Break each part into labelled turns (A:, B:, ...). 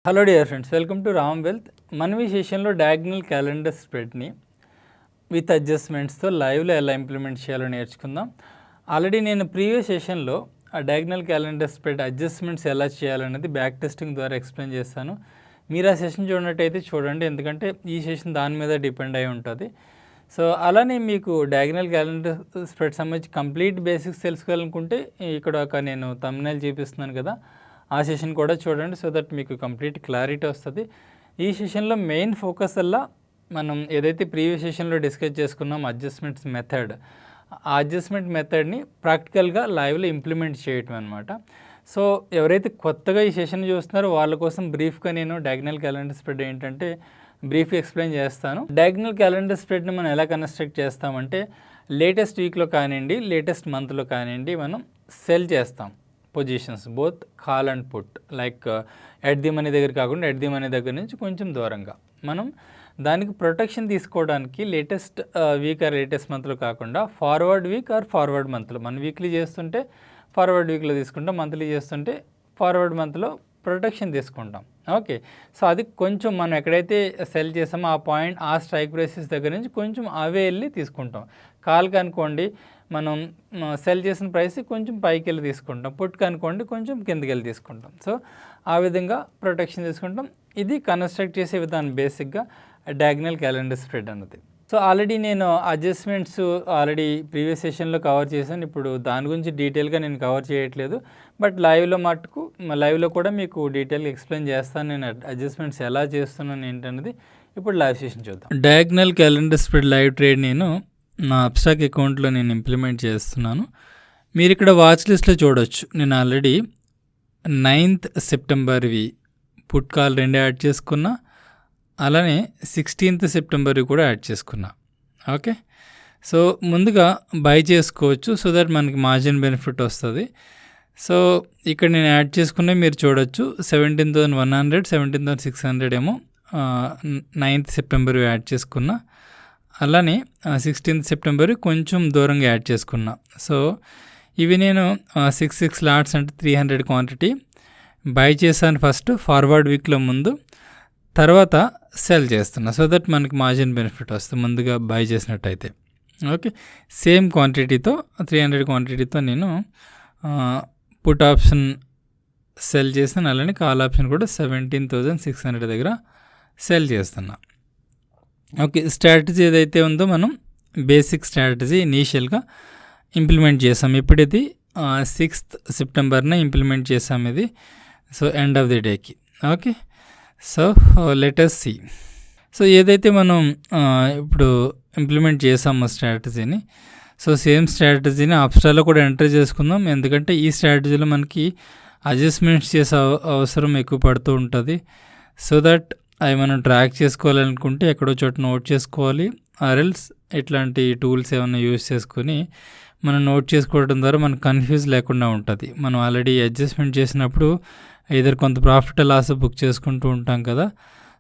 A: Hello dear friends, welcome to Ram wealth. మనం ఈ సెషన్లో డయాగ్నల్ క్యాలెండర్ స్ప్రెడ్ని విత్ అడ్జస్ట్మెంట్స్తో లైవ్లో ఎలా ఇంప్లిమెంట్ చేయాలో నేర్చుకుందాం. ఆల్రెడీ నేను ప్రీవియస్ సెషన్లో ఆ డయాగ్నల్ క్యాలెండర్ స్ప్రెడ్ అడ్జస్ట్మెంట్స్ ఎలా చేయాలనేది బ్యాక్ టెస్టింగ్ ద్వారా ఎక్స్ప్లెయిన్ చేస్తాను. మీరు ఆ సెషన్ చూడనట్టయితే చూడండి, ఎందుకంటే ఈ సెషన్ దాని మీద డిపెండ్ అయి ఉంటుంది. సో అలానే మీకు డయాగ్నల్ క్యాలెండర్ స్ప్రెడ్ సంబంధించి కంప్లీట్ బేసిక్స్ తెలుసుకోవాలనుకుంటే ఇక్కడ ఒక నేను థంబ్నెయిల్ చూపిస్తున్నాను కదా, ఆ సెషన్ కూడా చూడండి. సో దట్ మీకు కంప్లీట్ క్లారిటీ వస్తుంది. ఈ సెషన్లో మెయిన్ ఫోకస్ అలా మనం ఏదైతే ప్రీవియస్ సెషన్లో డిస్కస్ చేసుకున్నాం అడ్జస్ట్మెంట్స్ మెథడ్, ఆ అడ్జస్ట్మెంట్ మెథడ్ని ప్రాక్టికల్గా లైవ్లో ఇంప్లిమెంట్ చేయటం అనమాట. సో ఎవరైతే కొత్తగా ఈ సెషన్ చూస్తున్నారో వాళ్ళ కోసం బ్రీఫ్గా నేను డయాగ్నల్ క్యాలెండర్ స్ప్రెడ్ ఏంటంటే బ్రీఫ్గా ఎక్స్ప్లెయిన్ చేస్తాను. డయాగ్నల్ క్యాలెండర్ స్ప్రెడ్ని మనం ఎలా కన్స్ట్రక్ట్ చేస్తామంటే లేటెస్ట్ వీక్లో కానివ్వండి, లేటెస్ట్ మంత్లో కానివ్వండి, మనం సెల్ చేస్తాం positions both call and put. Like at the money దగ్గర కాకుండా ఎట్ ది మనీ దగ్గర నుంచి కొంచెం దూరంగా మనం దానికి ప్రొటెక్షన్ తీసుకోవడానికి లేటెస్ట్ వీక్ ఆర్ లేటెస్ట్ మంత్లో కాకుండా ఫార్వర్డ్ వీక్ ఆర్ ఫార్వర్డ్ మంత్లో, మనం వీక్లీ చేస్తుంటే ఫార్వర్డ్ వీక్లో తీసుకుంటాం, మంత్లీ చేస్తుంటే ఫార్వర్డ్ మంత్లో ప్రొటెక్షన్ తీసుకుంటాం. ఓకే, సో అది కొంచెం మనం ఎక్కడైతే సెల్ చేసామో ఆ పాయింట్, ఆ స్ట్రైక్ ప్రైసెస్ దగ్గర నుంచి కొంచెం అవే వెళ్ళి తీసుకుంటాం. కాల్కి అనుకోండి మనం సెల్ చేసిన ప్రైస్ కొంచెం పైకి వెళ్ళి తీసుకుంటాం, పుట్కి అనుకోండి కొంచెం కిందకి వెళ్ళి తీసుకుంటాం. సో ఆ విధంగా ప్రొటెక్షన్ తీసుకుంటాం. ఇది కన్స్ట్రక్ట్ చేసే విధానం బేసిక్గా డయాగ్నల్ క్యాలెండర్ స్ప్రెడ్ అన్నది. సో ఆల్రెడీ నేను అడ్జస్ట్మెంట్స్ ఆల్రెడీ ప్రీవియస్ సెషన్లో కవర్ చేశాను. ఇప్పుడు దాని గురించి డీటెయిల్గా నేను కవర్ చేయట్లేదు, బట్ లైవ్లో కూడా మీకు డీటెయిల్గా ఎక్స్ప్లెయిన్ చేస్తాను నేను అడ్జస్ట్మెంట్స్ ఎలా చేస్తున్నాను ఏంటన్నది. ఇప్పుడు లైవ్ సెషన్ చూద్దాం. Diagonal calendar spread live trade నేను నా అబ్స్ట్రాక్ట్ అకౌంట్లో నేను ఇంప్లిమెంట్ చేస్తున్నాను. మీరు ఇక్కడ వాచ్ లిస్ట్లో చూడొచ్చు, నేను ఆల్రెడీ 9th సెప్టెంబర్వి పుట్ కాల్ 2 యాడ్ చేసుకున్నా, అలానే 16th సెప్టెంబర్ కూడా యాడ్ చేసుకున్నా. ఓకే, సో ముందుగా బై చేసుకోవచ్చు, సో దట్ మనకి మార్జిన్ బెనిఫిట్ వస్తుంది. సో ఇక్కడ నేను యాడ్ చేసుకునే మీరు చూడొచ్చు 17,100, 17,600 ఏమో 9th సెప్టెంబర్ యాడ్ చేసుకున్నా, అలానే 16th సెప్టెంబర్ కొంచెం దూరంగా యాడ్ చేసుకున్నా. సో ఇవి నేను 6 లాట్స్ అంటే 300 క్వాంటిటీ బై చేశాను ఫస్ట్ ఫార్వర్డ్ వీక్లో ముందు, తర్వాత సెల్ చేస్తున్నా, సో దట్ మనకి మార్జిన్ బెనిఫిట్ వస్తుంది ముందుగా బై చేసినట్టయితే. ఓకే, సేమ్ క్వాంటిటీతో 300 క్వాంటిటీతో నేను పుట్ ఆప్షన్ సెల్ చేస్తాను, అలానే కాల్ ఆప్షన్ కూడా 17,600 దగ్గర సెల్ చేస్తున్నా. ఓకే, స్ట్రాటజీ ఏదైతే ఉందో మనం బేసిక్ స్ట్రాటజీ ఇనీషియల్గా ఇంప్లిమెంట్ చేసాం. ఇప్పుడు ఇది 6th సెప్టెంబర్న ఇంప్లిమెంట్ చేసాం ఇది, సో ఎండ్ ఆఫ్ ది డేకి. Okay, so let us see. So ఏదైతే మనం ఇప్పుడు ఇంప్లిమెంట్ చేసామో స్ట్రాటజీని, సో సేమ్ స్ట్రాటజీని అప్స్ట్రాలో కూడా ఎంటర్ చేసుకుందాం, ఎందుకంటే ఈ స్ట్రాటజీలో మనకి అడ్జస్ట్మెంట్స్ చేసే అవసరం ఎక్కువ పడుతూ ఉంటుంది. సో దట్ అవి మనం ట్రాక్ చేసుకోవాలనుకుంటే ఎక్కడో చోట నోట్ చేసుకోవాలి, ఆర్ఎల్స్ ఇట్లాంటి టూల్స్ ఏమైనా యూజ్ చేసుకొని మనం నోట్ చేసుకోవడం ద్వారా మనకు కన్ఫ్యూజ్ లేకుండా ఉంటుంది. మనం ఆల్రెడీ అడ్జస్ట్మెంట్ చేసినప్పుడు ఏదైనా కొంత ప్రాఫిట్ లాస్ బుక్ చేసుకుంటూ ఉంటాం కదా,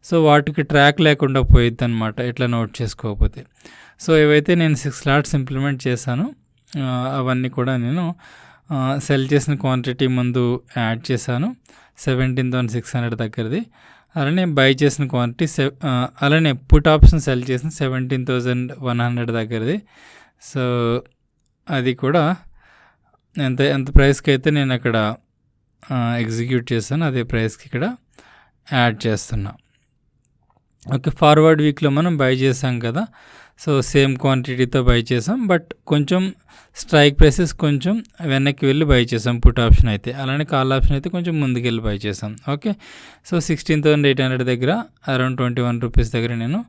A: సో వాటికి ట్రాక్ లేకుండా పోయిద్ది అనమాట ఇట్లా నోట్ చేసుకోకపోతే. సో ఏవైతే నేను 6 లాట్స్ ఇంప్లిమెంట్ చేశాను అవన్నీ కూడా నేను సెల్ చేసిన క్వాంటిటీ ముందు యాడ్ చేశాను 17,600 దగ్గరది, అలానే బై చేసిన క్వాంటిటీ అలానే పుట్ ఆప్షన్ సెల్ చేసిన 17,100 దగ్గరది. సో అది కూడా ఎంత ప్రైస్కి అయితే నేను అక్కడ ఎగ్జిక్యూట్ చేస్తాను అదే ప్రైస్కి ఇక్కడ యాడ్ చేస్తున్నా. ఓకే, ఫార్వర్డ్ వీక్లో మనం బై చేసాం కదా, సో సేమ్ క్వాంటిటీతో బై చేసాం, బట్ కొంచెం స్ట్రైక్ ప్రైసెస్ కొంచెం వెనక్కి వెళ్ళి బై చేసాం పుట్ ఆప్షన్ అయితే, అలానే కాల్ ఆప్షన్ అయితే కొంచెం ముందుకు వెళ్ళి బై చేసాం. ఓకే, సో 16,800 దగ్గర అరౌండ్ 21 రూపీస్ దగ్గర నేను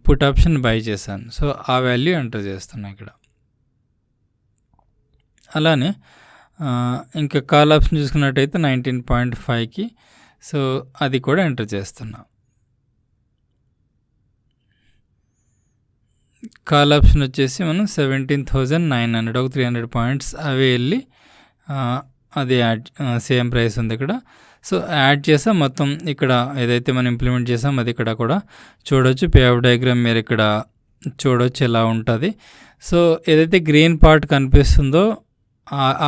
A: పుట్ ఆప్షన్ బై చేశాను. సో ఆ వాల్యూ ఎంటర్ చేస్తున్నా ఇక్కడ. అలానే ఇంకా కాల్ ఆప్షన్ చూసుకున్నట్టయితే 19.5కి, సో అది కూడా ఎంటర్ చేస్తున్నా. కాల్ ఆప్షన్ వచ్చేసి మనం 17,900, ఒక 300 పాయింట్స్ అవి వెళ్ళి అది యాడ్ సేమ్ ప్రైస్ ఉంది ఇక్కడ. సో యాడ్ చేసాం మొత్తం, ఇక్కడ ఏదైతే మనం ఇంప్లిమెంట్ చేసాం అది ఇక్కడ కూడా చూడవచ్చు. పే ఆఫ్ డయాగ్రామ్ మీరు ఇక్కడ చూడవచ్చు ఎలా ఉంటుంది. సో ఏదైతే గ్రీన్ పార్ట్ కనిపిస్తుందో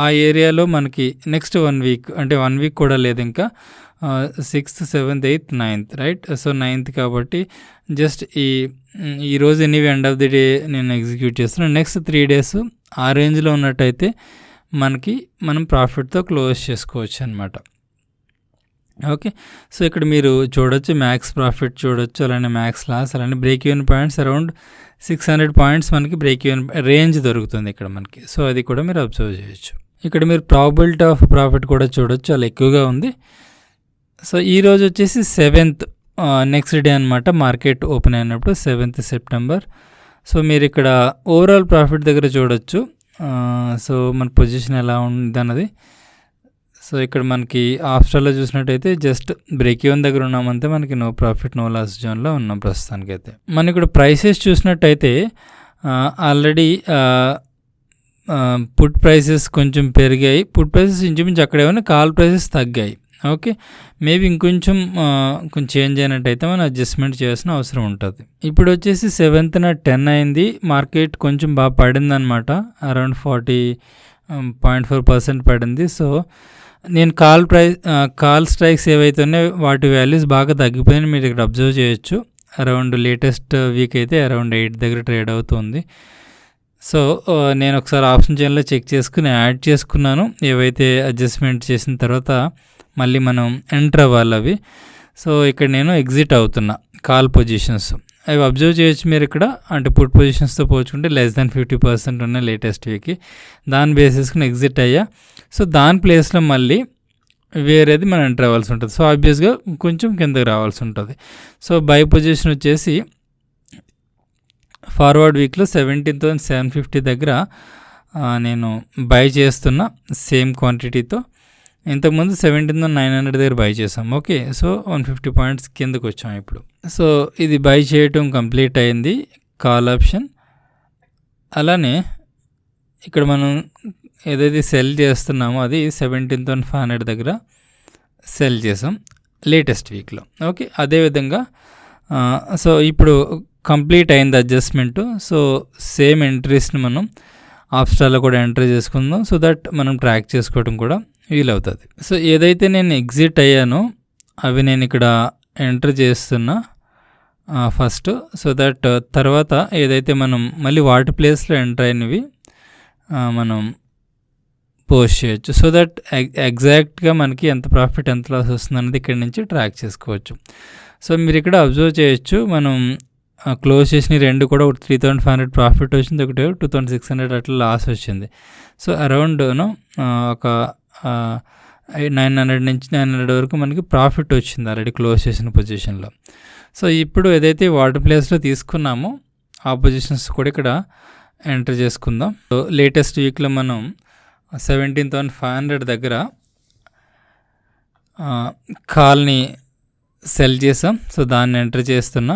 A: ఆ ఏరియాలో మనకి నెక్స్ట్ 1 వీక్ అంటే 1 వీక్ కూడా లేదు ఇంకా 6th 7th 8th 9th right. So 9th కాబట్టి జస్ట్ ఈరోజు anyway end of the day నేను ఎగ్జిక్యూట్ చేస్తున్నాను. నెక్స్ట్ 3 days ఆ రేంజ్లో ఉన్నట్టయితే మనం ప్రాఫిట్తో క్లోజ్ చేసుకోవచ్చు అనమాట. ఓకే. సో ఇక్కడ మీరు చూడొచ్చు మ్యాక్స్ ప్రాఫిట్ చూడొచ్చు, అలానే మ్యాక్స్ లాస్, అలానే break even points around 600 points మనకి బ్రేక్ ఈవెన్ రేంజ్ దొరుకుతుంది ఇక్కడ మనకి. సో అది కూడా మీరు అబ్జర్వ్ చేయొచ్చు. ఇక్కడ మీరు ప్రాబబిలిటీ ఆఫ్ ప్రాఫిట్ కూడా చూడొచ్చు, చాలా ఎక్కువగా ఉంది. సో ఈరోజు వచ్చేసి 7th నెక్స్ట్ డే అనమాట మార్కెట్ ఓపెన్ అయినప్పుడు 7th September. సో మీరు ఇక్కడ ఓవరాల్ ప్రాఫిట్ దగ్గర చూడొచ్చు. సో మన పొజిషన్ ఎలా ఉంది అన్నది. సో ఇక్కడ మనకి ఆఫ్టర్లో చూసినట్టయితే జస్ట్ బ్రేక్ ఈవెన్ దగ్గర ఉన్నామంటే మనకి నో ప్రాఫిట్ నో లాస్ జోన్లో ఉన్నాం ప్రస్తుతానికైతే. మనం ఇక్కడ ప్రైసెస్ చూసినట్టయితే ఆల్రెడీ పుట్ ప్రైసెస్ కొంచెం పెరిగాయి. పుట్ ప్రైసెస్ ఇంచుమించు అక్కడే ఉన్నాయి, కాల్ ప్రైసెస్ తగ్గాయి. ఓకే, మేబీ ఇంకొంచెం చేంజ్ అయినట్టయితే మనం అడ్జస్ట్మెంట్ చేయాల్సిన అవసరం ఉంటుంది. ఇప్పుడు వచ్చేసి 7th 10 అయింది, మార్కెట్ కొంచెం బాగా పడిందనమాట, అరౌండ్ 40.4% పడింది. సో నేను కాల్ స్ట్రైక్స్ ఏవైతే ఉన్నాయో వాటి వాల్యూస్ బాగా తగ్గిపోయినాయి, మీరు ఇక్కడ అబ్జర్వ్ చేయొచ్చు. అరౌండ్ లేటెస్ట్ వీక్ అయితే అరౌండ్ 8 దగ్గర ట్రేడ్ అవుతుంది. సో నేను ఒకసారి ఆప్షన్ చైన్లో చెక్ చేసుకుని యాడ్ చేసుకున్నాను, ఏవైతే అడ్జస్ట్మెంట్ చేసిన తర్వాత మళ్ళీ మనం ఎంటర్ అవ్వాలి అవి. సో ఇక్కడ నేను ఎగ్జిట్ అవుతున్నా కాల్ పొజిషన్స్, అవి అబ్జర్వ్ చేయొచ్చు మీరు ఇక్కడ. అంటే పుట్ పొజిషన్స్తో పోల్చుకుంటే <50% ఉన్న లేటెస్ట్ వీక్కి, దాని బేసిస్కి ఎగ్జిట్ అయ్యా. సో దాని ప్లేస్లో మళ్ళీ వేరేది మనం ఎంటర్ అవ్వాల్సి ఉంటుంది. సో ఆబ్వియస్గా కొంచెం కిందకి రావాల్సి ఉంటుంది. సో బై పొజిషన్ వచ్చేసి ఫార్వర్డ్ వీక్లో 17,750 దగ్గర నేను బై చేస్తున్నా సేమ్ క్వాంటిటీతో. ఇంతకుముందు 17,900 దగ్గర బై చేసాం. ఓకే, సో 150 పాయింట్స్ కిందకు వచ్చాం ఇప్పుడు. సో ఇది బై చేయటం కంప్లీట్ అయింది కాల్ ఆప్షన్. అలానే ఇక్కడ మనం ఏదైతే సెల్ చేస్తున్నామో అది 17,500 దగ్గర సెల్ చేసాం లేటెస్ట్ వీక్లో. ఓకే, అదేవిధంగా సో ఇప్పుడు కంప్లీట్ అయింది అడ్జస్ట్మెంటు. సో సేమ్ ఎంట్రీస్ని మనం ఆప్స్టాల్లో కూడా ఎంట్రీ చేసుకుందాం, సో దట్ మనం ట్రాక్ చేసుకోవడం కూడా వీలవుతుంది. సో ఏదైతే నేను ఎగ్జిట్ అయ్యానో అవి నేను ఇక్కడ ఎంటర్ చేస్తున్నా ఫస్ట్, సో దట్ తర్వాత ఏదైతే మనం మళ్ళీ వాటి ప్లేస్లో ఎంటర్ అయినవి మనం పోస్ట్ చేయొచ్చు. సో దట్ ఎగ్జాక్ట్గా మనకి ఎంత ప్రాఫిట్ ఎంత లాస్ వస్తుంది అనేది ఇక్కడ నుంచి ట్రాక్ చేసుకోవచ్చు. సో మీరు ఇక్కడ అబ్జర్వ్ చేయొచ్చు, మనం క్లోజ్ చేసిన రెండు కూడా ఒకటి 3,500 ప్రాఫిట్ వచ్చింది, ఒకటి 2,600 అట్లా లాస్ వచ్చింది. సో అరౌండ్ ఒక 900 నుంచి 900 వరకు మనకి ప్రాఫిట్ వచ్చింది ఆల్రెడీ క్లోజ్ చేసిన పొజిషన్లో. సో ఇప్పుడు ఏదైతే వాటర్ ప్లేస్లో తీసుకున్నామో ఆ పొజిషన్స్ కూడా ఇక్కడ ఎంటర్ చేసుకుందాం. సో లేటెస్ట్ వీక్లో మనం 17,500 దగ్గర కాల్ని సెల్ చేసాం. సో దాన్ని ఎంటర్ చేస్తున్నా.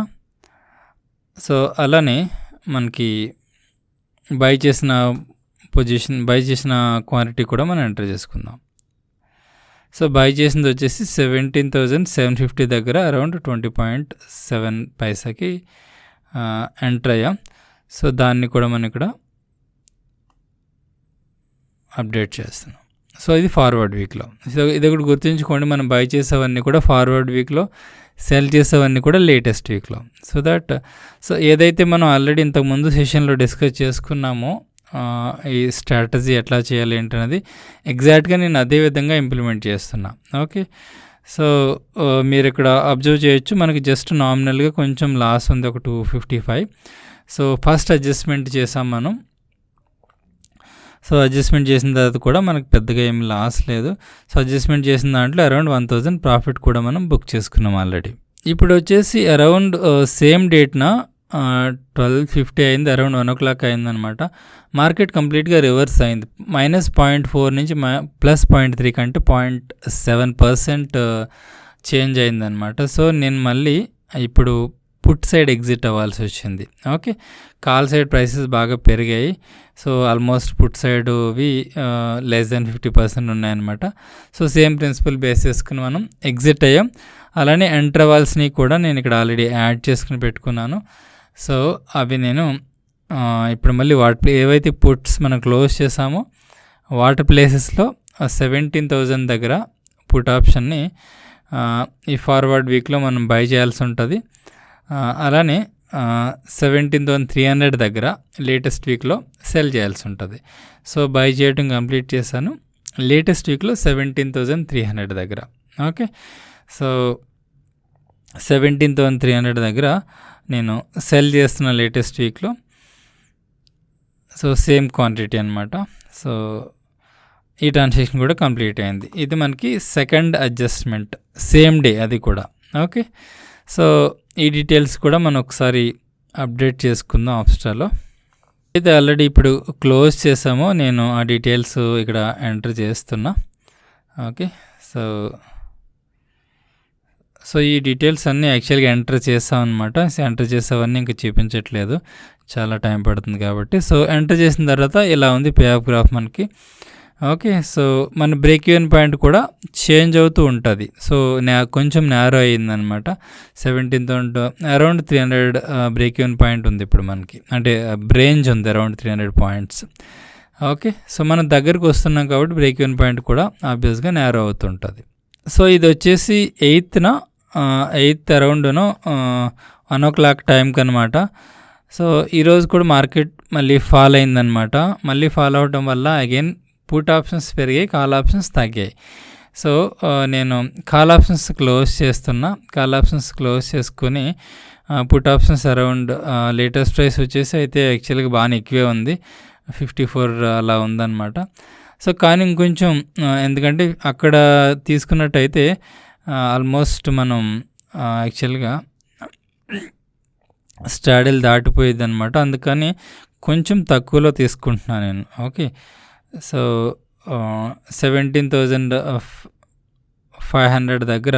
A: సో అలానే మనకి బై చేసిన క్వాంటిటీ కూడా మనం ఎంటర్ చేసుకుందాం. సో బై చేసింది వచ్చేసి 17,750 దగ్గర అరౌండ్ 20.7 పైసాకి ఎంటర్ అయ్యాం. సో దాన్ని కూడా మనం ఇక్కడ అప్డేట్ చేస్తున్నాం. సో ఇది ఫార్వర్డ్ వీక్లో. సో ఇది ఒకటి గుర్తుంచుకోండి, మనం బై చేసేవన్నీ కూడా ఫార్వర్డ్ వీక్లో, సెల్ చేసేవన్నీ కూడా లేటెస్ట్ వీక్లో. సో ఏదైతే మనం ఆల్రెడీ ఇంతకుముందు సెషన్లో డిస్కస్ చేసుకున్నామో ఈ స్ట్రాటజీ ఎట్లా చేయాలి ఏంటనేది ఎగ్జాక్ట్గా నేను అదే విధంగా ఇంప్లిమెంట్ చేస్తున్నా. ఓకే, సో మీరు ఇక్కడ అబ్జర్వ్ చేయొచ్చు, మనకి జస్ట్ నామినల్గా కొంచెం లాస్ ఉంది, ఒక 255. సో ఫస్ట్ అడ్జస్ట్మెంట్ చేసాం మనం. సో అడ్జస్ట్మెంట్ చేసిన తర్వాత కూడా మనకు పెద్దగా ఏమి లాస్ లేదు. సో అడ్జస్ట్మెంట్ చేసిన దాంట్లో అరౌండ్ 1,000 ప్రాఫిట్ కూడా మనం బుక్ చేసుకున్నాం ఆల్రెడీ. ఇప్పుడు వచ్చేసి అరౌండ్ సేమ్ డేట్న 12:50 అయింది, అరౌండ్ 1 o'clock అయిందనమాట. మార్కెట్ కంప్లీట్గా రివర్స్ అయింది, -0.4 నుంచి +0.3 కంటే 0.7% చేంజ్ అయిందనమాట. సో నేను మళ్ళీ ఇప్పుడు పుట్ సైడ్ ఎగ్జిట్ అవ్వాల్సి వచ్చింది. ఓకే, కాల్ సైడ్ ప్రైసెస్ బాగా పెరిగాయి. సో ఆల్మోస్ట్ పుట్ సైడ్వి <50% ఉన్నాయన్నమాట. సో సేమ్ ప్రిన్సిపల్ బేస్ చేసుకుని మనం ఎగ్జిట్ అయ్యాం. అలానే ఎంటర్ అవ్వాల్సినవి కూడా నేను ఇక్కడ ఆల్రెడీ యాడ్ చేసుకుని పెట్టుకున్నాను. సో అవి నేను ఇప్పుడు మళ్ళీ వాటి ఏవైతే పుట్స్ మనం క్లోజ్ చేసామో వాటర్ ప్లేసెస్లో 17,000 దగ్గర పుట్ ఆప్షన్ని ఈ ఫార్వర్డ్ వీక్లో మనం బై చేయాల్సి ఉంటుంది. అలానే 17,300 దగ్గర లేటెస్ట్ వీక్లో సెల్ చేయాల్సి ఉంటుంది. సో బై చేయడం కంప్లీట్ చేశాను లేటెస్ట్ వీక్లో 17,300 దగ్గర. ఓకే, సో 17,300 దగ్గర నేను సెల్ చేస్తున్న లేటెస్ట్ వీక్లో. సో సేమ్ క్వాంటిటీ అనమాట. సో ఈ ట్రాన్సాక్షన్ కూడా కంప్లీట్ అయింది. ఇది మనకి సెకండ్ అడ్జస్ట్మెంట్, సేమ్ డే అది కూడా. ఓకే, సో ఈ డీటెయిల్స్ కూడా మనం ఒకసారి అప్డేట్ చేసుకుందాం ఆప్స్టాలో. అయితే ఆల్రెడీ ఇప్పుడు క్లోజ్ చేసామో నేను ఆ డీటెయిల్స్ ఇక్కడ ఎంటర్ చేస్తున్నా. ఓకే, సో ఈ డీటెయిల్స్ అన్నీ యాక్చువల్గా ఎంటర్ చేసాం అనమాట. ఎంటర్ చేసేవన్నీ ఇంకా చూపించట్లేదు, చాలా టైం పడుతుంది కాబట్టి. సో ఎంటర్ చేసిన తర్వాత ఇలా ఉంది పే ఆఫ్ గ్రాఫ్ మనకి. ఓకే, సో మన బ్రేక్ ఈవెన్ పాయింట్ కూడా చేంజ్ అవుతూ ఉంటుంది. సో కొంచెం నేరో అయ్యిందనమాట. 17,000 అరౌండ్ 300 బ్రేక్ ఈవెన్ పాయింట్ ఉంది ఇప్పుడు మనకి, అంటే రేంజ్ ఉంది అరౌండ్ 300 పాయింట్స్. ఓకే, సో మనం దగ్గరకు వస్తున్నాం కాబట్టి బ్రేక్ ఈవెన్ పాయింట్ కూడా ఆబ్వియస్గా నేరో అవుతుంటుంది. సో ఇది వచ్చేసి 8th అరౌండ్ను 1 o'clock టైంకి అనమాట. సో ఈరోజు కూడా మార్కెట్ మళ్ళీ ఫాల్ అయిందనమాట. మళ్ళీ ఫాల్ అవడం వల్ల అగైన్ పుట్ ఆప్షన్స్ పెరిగాయి, కాల్ ఆప్షన్స్ తగ్గాయి. సో నేను కాల్ ఆప్షన్స్ క్లోజ్ చేస్తున్నా. కాల్ ఆప్షన్స్ క్లోజ్ చేసుకొని put options around latest price వచ్చేసి అయితే యాక్చువల్గా బాగా ఎక్కువే ఉంది, 54 అలా ఉందన్నమాట. సో కానీ ఇంకొంచెం ఎందుకంటే అక్కడ తీసుకున్నట్టయితే ఆల్మోస్ట్ మనం యాక్చువల్గా స్టాడిల్ దాటిపోయేది అనమాట. అందుకని కొంచెం తక్కువలో తీసుకుంటున్నాను నేను. ఓకే, సో 17,500 దగ్గర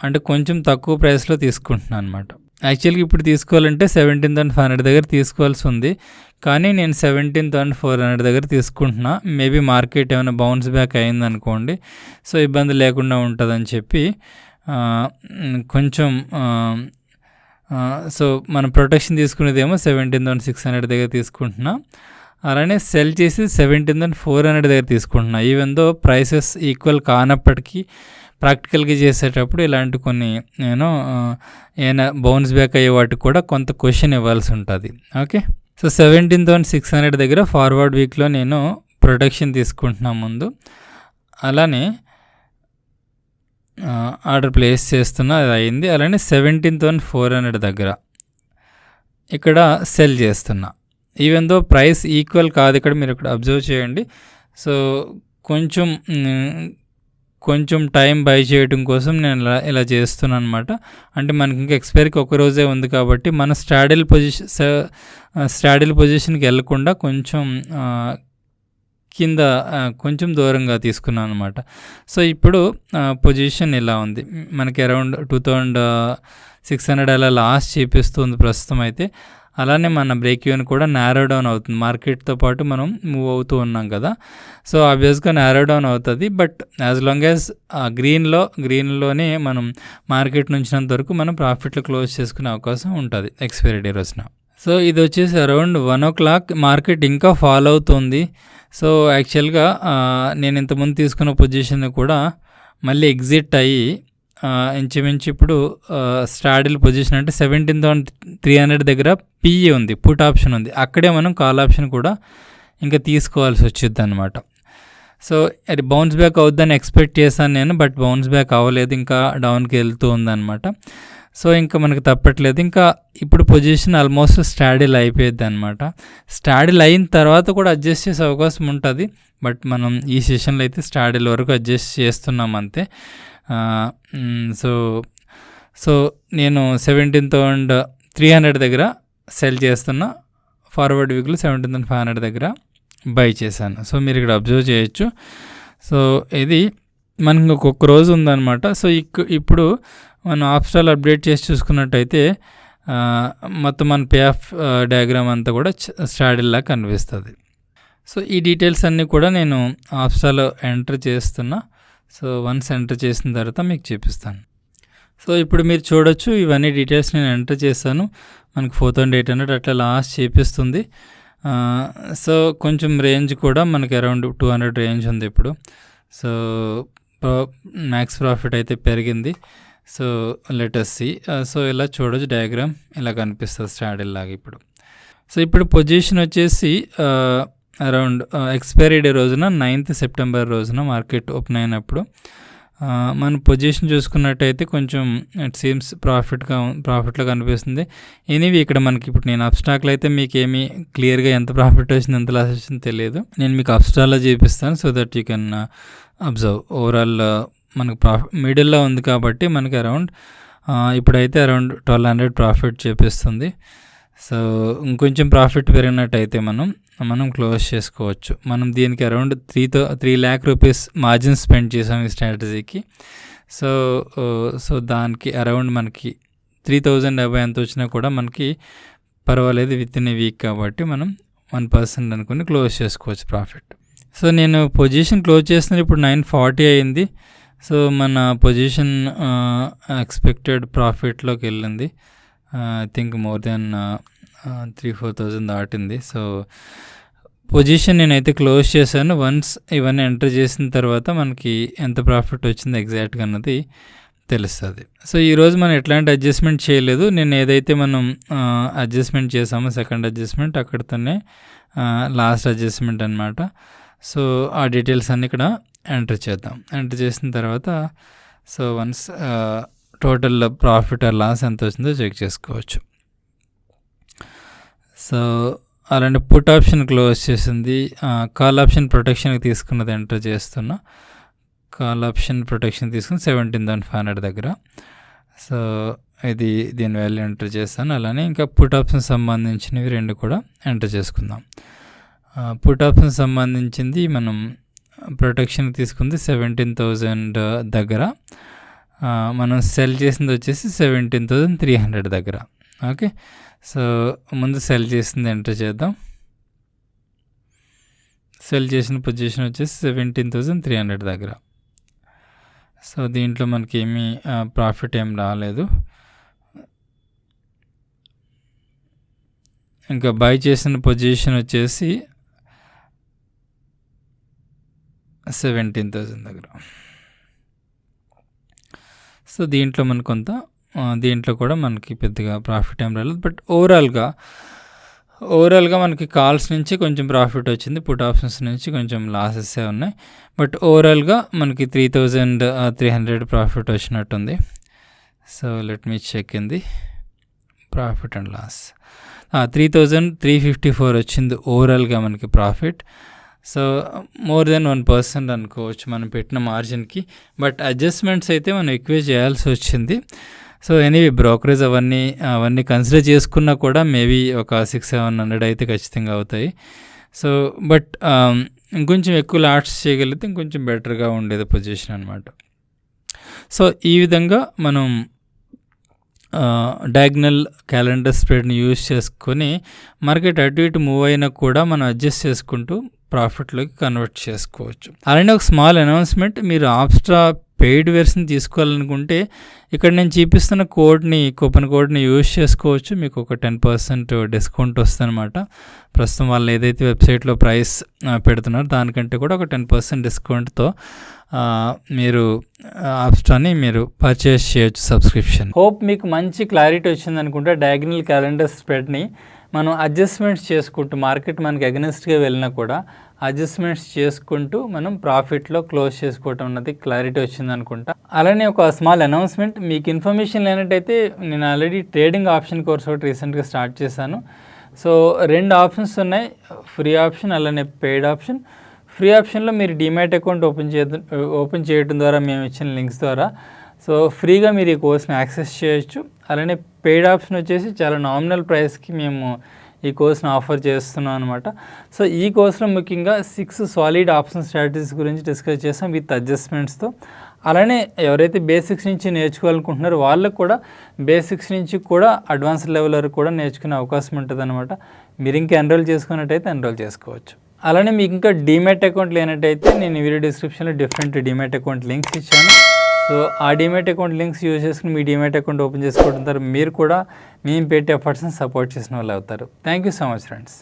A: అంటే కొంచెం తక్కువ ప్రైస్లో తీసుకుంటున్నాను అనమాట. యాక్చువల్గా ఇప్పుడు తీసుకోవాలంటే 17,500 దగ్గర తీసుకోవాల్సి ఉంది, కానీ నేను 17,400 దగ్గర తీసుకుంటున్నా. మేబీ మార్కెట్ ఏమైనా బౌన్స్ బ్యాక్ అయిందనుకోండి, సో ఇబ్బంది లేకుండా ఉంటుందని చెప్పి కొంచెం సో మన ప్రొటెక్షన్ తీసుకునేదేమో 17,600 దగ్గర తీసుకుంటున్నా. అలానే సెల్ చేసి 17,400 దగ్గర తీసుకుంటున్నా. ఈవెన్ దో ప్రైసెస్ ఈక్వల్ కానప్పటికీ ప్రాక్టికల్గా చేసేటప్పుడు ఇలాంటి కొన్ని నేను ఏమైనా బౌన్స్ బ్యాక్ అయ్యే వాటికి కూడా కొంత క్వశ్చన్ ఇవ్వాల్సి ఉంటుంది. ఓకే, సో 17,600 దగ్గర ఫార్వర్డ్ వీక్లో నేను ప్రొటెక్షన్ తీసుకుంటున్నా ముందు. అలానే ఆర్డర్ ప్లేస్ చేస్తున్నా, అది అయింది. అలానే 17,400 దగ్గర ఇక్కడ సెల్ చేస్తున్నా. ఈవెన్ దో ప్రైస్ ఈక్వల్ కాదు, ఇక్కడ మీరు ఇక్కడ అబ్జర్వ్ చేయండి. సో కొంచెం టైం బై చేయడం కోసం నేను ఇలా చేస్తున్నాను అనమాట. అంటే మనకి ఇంకా ఎక్స్పైరీకి ఒక రోజే ఉంది కాబట్టి మన స్ట్రాడిల్ పొజిషన్కి వెళ్ళకుండా కొంచెం కింద కొంచెం దూరంగా తీసుకున్నాను అనమాట. సో ఇప్పుడు పొజిషన్ ఇలా ఉంది మనకి, అరౌండ్ 2,600 అలా లాస్ట్ చూపిస్తుంది ప్రస్తుతం అయితే. అలానే మన బ్రేక్ ఈవెన్ కూడా నారో డౌన్ అవుతుంది, మార్కెట్తో పాటు మనం మూవ్ అవుతూ ఉన్నాం కదా. సో ఆబ్వియస్గా నారో డౌన్ అవుతుంది. బట్ యాజ్ లాంగ్ యాజ్ గ్రీన్లోనే మనం మార్కెట్ నుంచినంత వరకు మనం ప్రాఫిట్లో క్లోజ్ చేసుకునే అవకాశం ఉంటుంది ఎక్స్పైరీ డే రోజున. సో ఇది వచ్చేసి అరౌండ్ 1 o'clock మార్కెట్ ఇంకా ఫాలో అవుతుంది. సో యాక్చువల్గా నేను ఇంతకుముందు తీసుకున్న పొజిషన్ కూడా మళ్ళీ ఎగ్జిట్ అయ్యి ఇంచుమించు ఇప్పుడు స్టాడిల్ పొజిషన్ అంటే 17,300 దగ్గర పిఈ ఉంది, పుట్ ఆప్షన్ ఉంది. అక్కడే మనం కాల్ ఆప్షన్ కూడా ఇంకా తీసుకోవాల్సి వచ్చింది అనమాట. సో అది బౌన్స్ బ్యాక్ అవుద్దని ఎక్స్పెక్ట్ చేశాను నేను, బట్ బౌన్స్ బ్యాక్ అవ్వలేదు, ఇంకా డౌన్కి వెళ్తూ ఉందన్నమాట. సో ఇంకా మనకు తప్పట్లేదు. ఇంకా ఇప్పుడు పొజిషన్ ఆల్మోస్ట్ స్టాడిల్ అయిపోయింది అనమాట. స్టాడిల్ అయిన తర్వాత కూడా అడ్జస్ట్ చేసే అవకాశం ఉంటుంది, బట్ మనం ఈ సెషన్లో అయితే స్టాడిల్ వరకు అడ్జస్ట్ చేస్తున్నాం అంతే. సో నేను 17,300 దగ్గర సెల్ చేస్తున్నా, ఫార్వర్డ్ వీక్లో 17,500 దగ్గర బై చేశాను. సో మీరు ఇక్కడ అబ్జర్వ్ చేయొచ్చు. సో ఇది మనకి ఇంకొక రోజు ఉందన్నమాట. సో ఇప్పుడు మనం ఆప్స్టాల్ అప్డేట్ చేసి చూసుకున్నట్టయితే మొత్తం మన పే ఆఫ్ డయాగ్రామ్ అంతా కూడా స్టాడిల్లా కనిపిస్తుంది. సో ఈ డీటెయిల్స్ అన్నీ కూడా నేను ఆప్స్టాల్లో ఎంటర్ చేస్తున్నా. సో వన్స్ ఎంటర్ చేసిన తర్వాత మీకు చూపిస్తాను. సో ఇప్పుడు మీరు చూడొచ్చు, ఇవన్నీ డీటెయిల్స్ నేను ఎంటర్ చేశాను. మనకి 4,800 అట్లా లాస్ట్ చూపిస్తుంది. సో కొంచెం రేంజ్ కూడా మనకి అరౌండ్ 200 రేంజ్ ఉంది ఇప్పుడు. సో మ్యాక్స్ ప్రాఫిట్ అయితే పెరిగింది. So let's C. సో ఇలా చూడొచ్చు, డయాగ్రామ్ ఇలా కనిపిస్తుంది స్ట్రాడిల్ లాగా ఇప్పుడు. సో ఇప్పుడు పొజిషన్ వచ్చేసి అరౌండ్ ఎక్స్పైరీ డే రోజున 9th సెప్టెంబర్ రోజున మార్కెట్ ఓపెన్ అయినప్పుడు మన పొజిషన్ చూసుకున్నట్టయితే కొంచెం ఇట్ సీమ్స్ ప్రాఫిట్లో కనిపిస్తుంది. ఎనీవే ఇక్కడ మనకి ఇప్పుడు నేను అబ్స్ట్రాక్ట్లో అయితే మీకు ఏమీ క్లియర్గా ఎంత ప్రాఫిట్ వచ్చింది ఎంత లాస్ వచ్చింది తెలియదు. నేను మీకు అబ్స్ట్రాక్ట్లో చూపిస్తాను so that you can observe. Overall మనకు మిడిల్లో ఉంది కాబట్టి మనకి అరౌండ్ ఇప్పుడైతే అరౌండ్ 1200 ప్రాఫిట్ చూపిస్తుంది. సో ఇంకొంచెం ప్రాఫిట్ పెరిగినట్టయితే మనం క్లోజ్ చేసుకోవచ్చు. మనం దీనికి around 3 lakh rupees margin spend చేసాం ఈ స్ట్రాటజీకి. సో దానికి అరౌండ్ మనకి 3000 అబౌవ్ ఎంత వచ్చినా కూడా మనకి పర్వాలేదు విత్ ఇన్ ఏ వీక్ కాబట్టి మనం 1% అనుకుని క్లోజ్ చేసుకోవచ్చు ప్రాఫిట్. సో నేను పొజిషన్ క్లోజ్ చేసిన ఇప్పుడు 940 అయింది. సో మన పొజిషన్ ఎక్స్పెక్టెడ్ ప్రాఫిట్లోకి వెళ్ళింది. ఐ థింక్ మోర్ దెన్ 3,000-4,000 దాటింది. సో పొజిషన్ నేనైతే క్లోజ్ చేశాను. వన్స్ ఇవన్నీ ఎంటర్ చేసిన తర్వాత మనకి ఎంత ప్రాఫిట్ వచ్చింది ఎగ్జాక్ట్గా అన్నది తెలుస్తుంది. సో ఈరోజు మనం ఎట్లాంటి అడ్జస్ట్మెంట్ చేయలేదు. నేను ఏదైతే మనం అడ్జస్ట్మెంట్ చేసామో సెకండ్ అడ్జస్ట్మెంట్ అక్కడితోనే లాస్ట్ అడ్జస్ట్మెంట్ అనమాట. సో ఆ డీటెయిల్స్ అన్నీ ఇక్కడ ఎంటర్ చేద్దాం. ఎంటర్ చేసిన తర్వాత so once total profit or loss ఎంత వచ్చిందో చెక్ చేసుకోవచ్చు. సో అలాంటి పుట్ ఆప్షన్ క్లోజ్ చేసింది. కాల్ ఆప్షన్ ప్రొటెక్షన్కి తీసుకున్నది ఎంటర్ చేస్తున్నా. కాల్ ఆప్షన్ ప్రొటెక్షన్ తీసుకుని 17,500 దగ్గర. సో ఇది దీని వాల్యూ ఎంటర్ చేస్తాను. అలానే ఇంకా పుట్ ఆప్షన్ సంబంధించినవి 2 కూడా ఎంటర్ చేసుకుందాం. పుట్ ఆప్షన్ సంబంధించింది మనం ప్రొటెక్షన్ తీసుకుంది 17,000 దగ్గర. మనం సెల్ చేసింది వచ్చేసి 17,300 దగ్గర. ఓకే, సో ముందు సెల్ చేసింది ఎంటర్ చేద్దాం. సెల్ చేసిన పొజిషన్ వచ్చేసి 17,300 దగ్గర. సో దీంట్లో మనకి ఏమీ ప్రాఫిట్ ఏం రాలేదు. ఇంకా బై చేసిన పొజిషన్ వచ్చేసి 17,000 దగ్గర. సో దీంట్లో మనకు కొంత దీంట్లో కూడా మనకి పెద్దగా ప్రాఫిట్ ఏం రాలేదు. బట్ ఓవరాల్గా మనకి కాల్స్ నుంచి కొంచెం ప్రాఫిట్ వచ్చింది, పుట్ ఆప్షన్స్ నుంచి కొంచెం లాసెస్ ఉన్నాయి. బట్ ఓవరాల్గా మనకి 3,300 ప్రాఫిట్ వచ్చినట్టుంది. So let me check in the profit and loss. 3,354 వచ్చింది ఓవరాల్గా మనకి ప్రాఫిట్. సో మోర్ దెన్ 1% అనుకోవచ్చు మనం పెట్టిన మార్జిన్కి. బట్ అడ్జస్ట్మెంట్స్ అయితే మనం ఎక్కువే చేయాల్సి వచ్చింది. సో ఎనీవే బ్రోకరేజ్ అవన్నీ కన్సిడర్ చేసుకున్నా కూడా మేబీ ఒక 600-700 అయితే ఖచ్చితంగా అవుతాయి. సో బట్ ఇంకొంచెం ఎక్కువ లాట్స్ చేయగలిగితే ఇంకొంచెం బెటర్గా ఉండేది పొజిషన్ అనమాట. సో ఈ విధంగా మనం డయాగ్నల్ క్యాలెండర్ స్ప్రెడ్ని యూజ్ చేసుకొని మార్కెట్ అటు ఇటు మూవ్ అయినా కూడా మనం అడ్జస్ట్ చేసుకుంటూ ప్రాఫిట్లోకి కన్వర్ట్ చేసుకోవచ్చు. అలానే ఒక స్మాల్ అనౌన్స్మెంట్, మీరు ఆప్స్ట్రా పెయిడ్ వెర్షన్ తీసుకోవాలనుకుంటే ఇక్కడ నేను చూపిస్తున్న కూపన్ కోడ్ని యూజ్ చేసుకోవచ్చు. మీకు ఒక 10% డిస్కౌంట్ వస్తుంది అనమాట. ప్రస్తుతం వాళ్ళు ఏదైతే వెబ్సైట్లో ప్రైస్ పెడుతున్నారో దానికంటే కూడా ఒక 10% డిస్కౌంట్తో మీరు ఆప్స్ట్రాని మీరు పర్చేస్ చేయొచ్చు సబ్స్క్రిప్షన్. హోప్ మీకు మంచి క్లారిటీ వచ్చింది అనుకుంటే డయాగ్నల్ క్యాలెండర్ స్ప్రెడ్ని మనం అడ్జస్ట్మెంట్స్ చేసుకుంటూ మార్కెట్ మనకి అగెనిస్ట్గా వెళ్ళినా కూడా అడ్జస్ట్మెంట్స్ చేసుకుంటూ మనం ప్రాఫిట్లో క్లోజ్ చేసుకోవటం అన్నది క్లారిటీ వచ్చింది అనుకుంటా. అలానే ఒక స్మాల్ అనౌన్స్మెంట్, మీకు ఇన్ఫర్మేషన్ లేనట్టయితే నేను ఆల్రెడీ ట్రేడింగ్ ఆప్షన్ కోర్స్ ఒకటి రీసెంట్గా స్టార్ట్ చేశాను. సో 2 ఆప్షన్స్ ఉన్నాయి, ఫ్రీ ఆప్షన్ అలానే పెయిడ్ ఆప్షన్. ఫ్రీ ఆప్షన్లో మీరు డిమాట్ అకౌంట్ ఓపెన్ చేయడం ద్వారా మేము ఇచ్చిన లింక్స్ ద్వారా సో ఫ్రీగా మీరు ఈ కోర్స్ని యాక్సెస్ చేయొచ్చు. అలానే పెయిడ్ ఆప్షన్ వచ్చేసి చాలా నామినల్ ప్రైస్కి మేము ఈ కోర్స్ని ఆఫర్ చేస్తున్నాం అనమాట. సో ఈ కోర్స్లో ముఖ్యంగా 6 సాలిడ్ ఆప్షన్ స్ట్రాటజీస్ గురించి డిస్కస్ చేస్తాం విత్ అడ్జస్ట్మెంట్స్తో. అలానే ఎవరైతే బేసిక్స్ నుంచి నేర్చుకోవాలనుకుంటున్నారో వాళ్ళకు కూడా బేసిక్స్ నుంచి కూడా అడ్వాన్స్ లెవెల్ వరకు కూడా నేర్చుకునే అవకాశం ఉంటుంది అనమాట. మీరు ఇంకా ఎన్రోల్ చేసుకున్నట్టయితే ఎన్రోల్ చేసుకోవచ్చు. అలానే మీకు ఇంకా డిమాట్ అకౌంట్ లేనట్టయితే నేను వీడియో డిస్క్రిప్షన్లో డిఫరెంట్ డిమాట్ అకౌంట్ లింక్స్ ఇచ్చాను. సో ఆ డిమాట్ అకౌంట్ లింక్స్ యూజ్ చేసుకుని మీ డిమాట్ అకౌంట్ ఓపెన్ చేసుకోవడం ద్వారా మీరు కూడా మేము పెట్టే ఎఫర్ట్స్ని సపోర్ట్ చేసిన వాళ్ళు అవుతారు. Thank you so much friends.